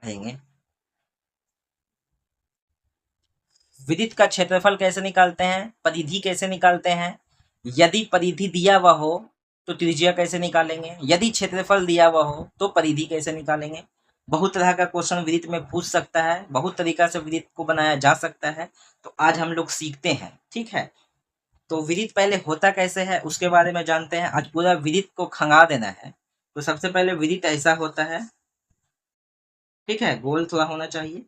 रहेंगे। विदित का क्षेत्रफल कैसे निकालते हैं, परिधि कैसे निकालते हैं, यदि परिधि दिया हुआ हो तो त्रिज्या कैसे निकालेंगे, यदि क्षेत्रफल दिया हुआ हो तो परिधि कैसे निकालेंगे। बहुत तरह का क्वेश्चन विदित में पूछ सकता है, बहुत तरीका से विदित को बनाया जा सकता है, तो आज हम लोग सीखते हैं। ठीक है, तो विदित पहले होता कैसे है उसके बारे में जानते हैं। आज पूरा विदित को खंगा देना है। तो सबसे पहले विदित ऐसा होता है, ठीक है, गोल थोड़ा होना चाहिए।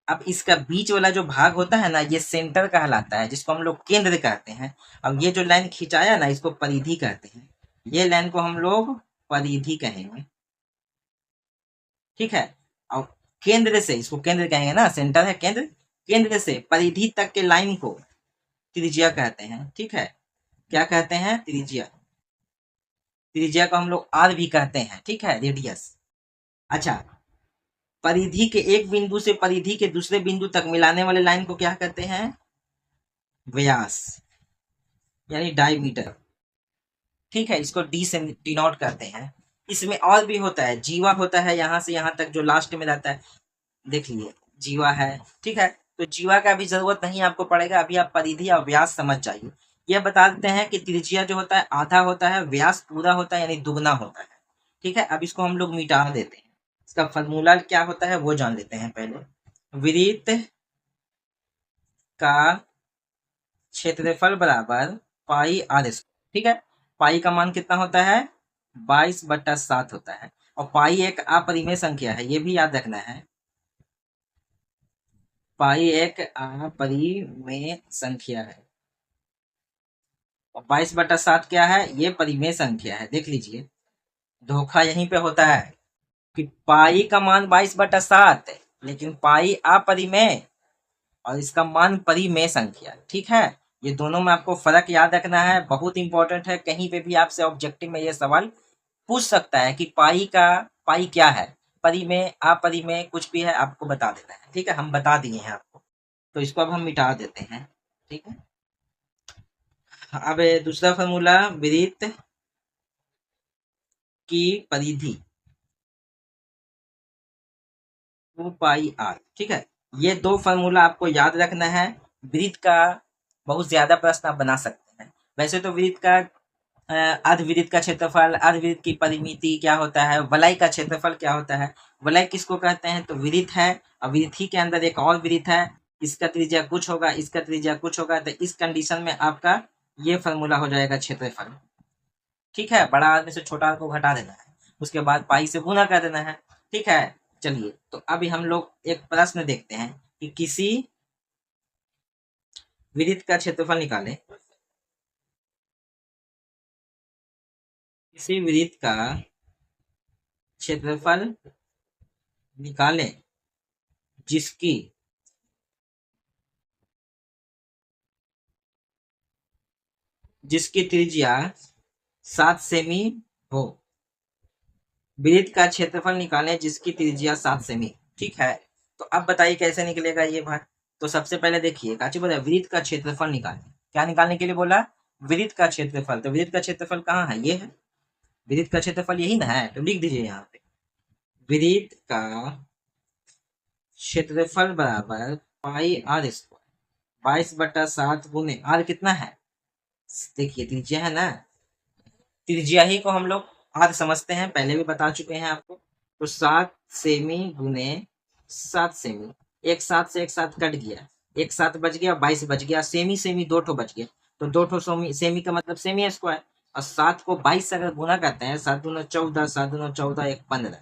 अब इसका बीच वाला जो भाग होता है ना, ये सेंटर कहलाता है, जिसको हम लोग केंद्र कहते हैं। अब ये जो लाइन खिंचाया ना, इसको परिधि कहते हैं। ये लाइन को हम लोग परिधि कहेंगे। ठीक है, और केंद्र से, इसको केंद्र कहेंगे ना, सेंटर है केंद्र, केंद्र से परिधि तक के लाइन को त्रिज्या कहते हैं। ठीक है, क्या कहते हैं, त्रिज्या। त्रिज्या को हम लोग आर भी कहते हैं। ठीक है, रेडियस। अच्छा, परिधि के एक बिंदु से परिधि के दूसरे बिंदु तक मिलाने वाले लाइन को क्या कहते हैं, व्यास, यानी डायमीटर। ठीक है, इसको डी से डिनोट करते हैं। इसमें और भी होता है, जीवा होता है, यहाँ से यहाँ तक जो लास्ट में रहता है, देख लीजिए जीवा है। ठीक है, तो जीवा का भी जरूरत नहीं आपको पड़ेगा, अभी आप परिधि और व्यास समझ जाइए। यह बता देते हैं कि त्रिज्या जो होता है आधा होता है, व्यास पूरा होता है, यानी दुगना होता है। ठीक है, अब इसको हम लोग मिटा देते हैं। इसका फॉर्मूला क्या होता है वो जान लेते हैं पहले। वृत्त का क्षेत्रफल बराबर पाई आर स्क्वायर। ठीक है, पाई का मान कितना होता है, 22/7 होता है। और पाई एक अपरिमेय संख्या है, ये भी याद रखना है। पाई एक अपरिमेय संख्या है और 22/7 क्या है, ये परिमेय संख्या है। देख लीजिए, धोखा यहीं पे होता है कि पाई का मान 22/7 है, लेकिन पाई अपरिमेय और इसका मान परिमेय संख्या। ठीक है, ये दोनों में आपको फर्क याद रखना है, बहुत इंपॉर्टेंट है। कहीं पे भी आपसे ऑब्जेक्टिव में ये सवाल पूछ सकता है कि पाई क्या है, परिमेय अपरिमेय कुछ भी है, आपको बता देना है। ठीक है, हम बता दिए हैं आपको, तो इसको अब हम मिटा देते हैं। ठीक है, अब दूसरा फॉर्मूला, वृत्त की परिधि 2πr। ठीक है, ये दो फॉर्मूला आपको याद रखना है। वृत्त का बहुत ज्यादा प्रश्न आप बना सकते हैं। वैसे तो वृत्त का अर्धवृत्त का क्षेत्रफल, अर्धवृत्त की परिमिति क्या होता है, वलय का क्षेत्रफल क्या होता है, वलय किसको कहते हैं, तो वृत्त है। और वृत्त ही के अंदर एक और वृत्त है, इसका त्रिज्या कुछ होगा, इसका त्रिज्या कुछ होगा, तो इस कंडीशन में आपका ये फॉर्मूला हो जाएगा क्षेत्रफल। ठीक है, बड़ा आदमी से छोटा को घटा देना है, उसके बाद पाई से गुना कर देना है। ठीक है, चलिए, तो अभी हम लोग एक प्रश्न देखते हैं कि किसी वृत्त का क्षेत्रफल निकालें। किसी वृत्त का क्षेत्रफल निकालें जिसकी जिसकी त्रिज्या 7 सेमी हो। वृत्त का क्षेत्रफल निकालें जिसकी त्रिज्या 7 सेमी। ठीक है, तो अब बताइए कैसे निकलेगा ये भाई। तो सबसे पहले देखिए, काची बोला, वृत्त का क्षेत्रफल निकालें। क्या निकालने के लिए बोला, वृत्त का क्षेत्रफल। तो वृत्त का क्षेत्रफल कहाँ है, ये है वृत्त का क्षेत्रफल, यही ना है, तो लिख दीजिए यहाँ पे, वृत्त का क्षेत्रफल बराबर पाई आर स्क्वायर, 22/7 गुने आर कितना है, देखिए त्रिज्या है ना, त्रिज्या ही को हम लोग आर समझते हैं, पहले भी बता चुके हैं आपको। तो 7 सेमी गुने 7 सेमी, एक साथ से एक साथ कट गया, एक साथ बच गया, 22 बच गया, सेमी सेमी दो ठो बच गया, तो दो ठो सेमी, सेमी का मतलब सेमी स्क्वायर। और 7 को 22 से अगर गुना करते हैं, 7×2 = 14, 7×14 = 15,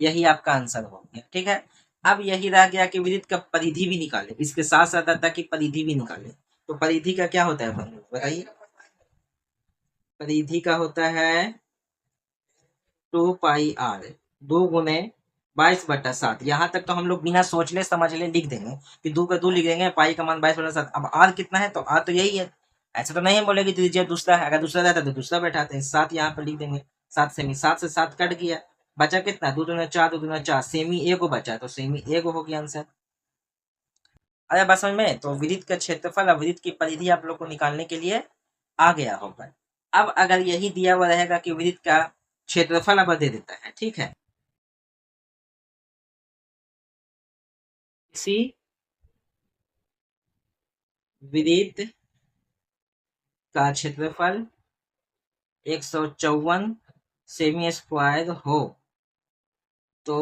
यही आपका आंसर हो गया। ठीक है, अब यही रह गया कि वृत्त का परिधि भी निकाले, इसके साथ साथ आता कि परिधि भी निकाले। तो परिधि का क्या होता है बताइए, परिधि का होता है 2πr, 2 × 22/7। यहाँ तक तो हम लोग बिना सोच ले समझ ले लिख देंगे कि 2 का 2 लिख देंगे, पाई का मान 22/7। अब आर कितना है, तो आर तो यही है, ऐसा तो नहीं है बोले कि त्रिज्या दूसरा है, अगर दूसरा रहता तो दूसरा बैठाते हैं, 7 यहाँ पर लिख देंगे। 7 सेमी, 7 से 7 कट गया, बचा कितना, 2×4, 2×4, सेमी एगो बचा, तो सेमी एगो हो गया आंसर। अरे बस समझ में, तो वृत्त का क्षेत्रफल और वृत्त की परिधि आप लोग को निकालने के लिए आ गया होगा। अब अगर यही दिया हुआ रहेगा कि वृत्त का क्षेत्रफल अब दे देता है, ठीक है, इसी वृत्त का क्षेत्रफल 154 सेमी स्क्वायर हो तो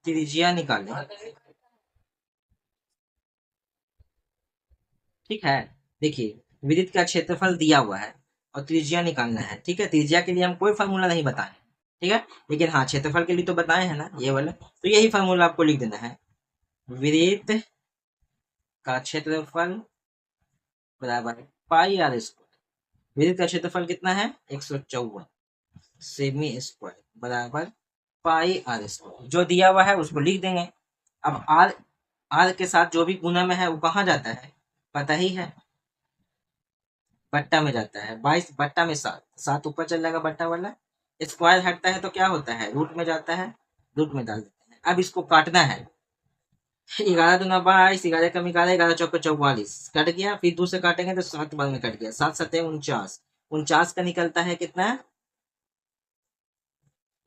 त्रिज्या निकालें। ठीक है, देखिए वृत्त का क्षेत्रफल दिया हुआ है और त्रिज्या निकालना है। ठीक है, त्रिज्या के लिए हम कोई फार्मूला नहीं बताए, ठीक है, लेकिन हाँ क्षेत्रफल के लिए तो बताए हैं ना ये वाला, तो यही फार्मूला आपको लिख देना है। वृत्त का क्षेत्रफल बराबर पाई आर स्क्वायर। वृत्त का क्षेत्रफल कितना है 154 सेमी स्क्वायर बराबर पाई आर स्क्वायर। जो दिया हुआ है उसको लिख देंगे। अब आर आर के साथ जो भी गुना में है वो कहाँ जाता है पता ही है, बट्टा में जाता है। 22 बट्टा में 7, 7 ऊपर चल जाएगा बट्टा वाला, स्क्वायर हटता है तो क्या होता है रूट में जाता है, रूट में डाल देते हैं। अब इसको काटना है। 11 दूना 22, 11 कम 11, 11 चौको 44, कट गया। फिर 2 से काटेंगे तो 7 बाद में कट गया, 7 7 49, 49 का निकलता है कितना,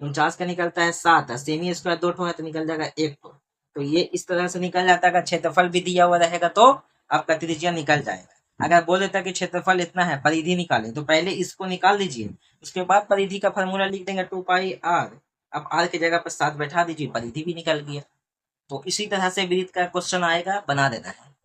49 का निकलता है 7, सेमी स्क्वायर 2 ठो है तो निकल जाएगा 1 ठो। तो ये इस तरह से निकल जाता है। अगर क्षेत्रफल भी दिया हुआ रहेगा तो आपका त्रिज्या निकल जाएगा। अगर बोल देता कि क्षेत्रफल इतना है परिधि निकाले तो पहले इसको निकाल दीजिए, उसके बाद परिधि का फॉर्मूला लिख देंगे 2 पाई आर। अब आर की जगह पर 7 बैठा दीजिए, परिधि भी निकल गया। तो इसी तरह से वृत्त का क्वेश्चन आएगा, बना देना है।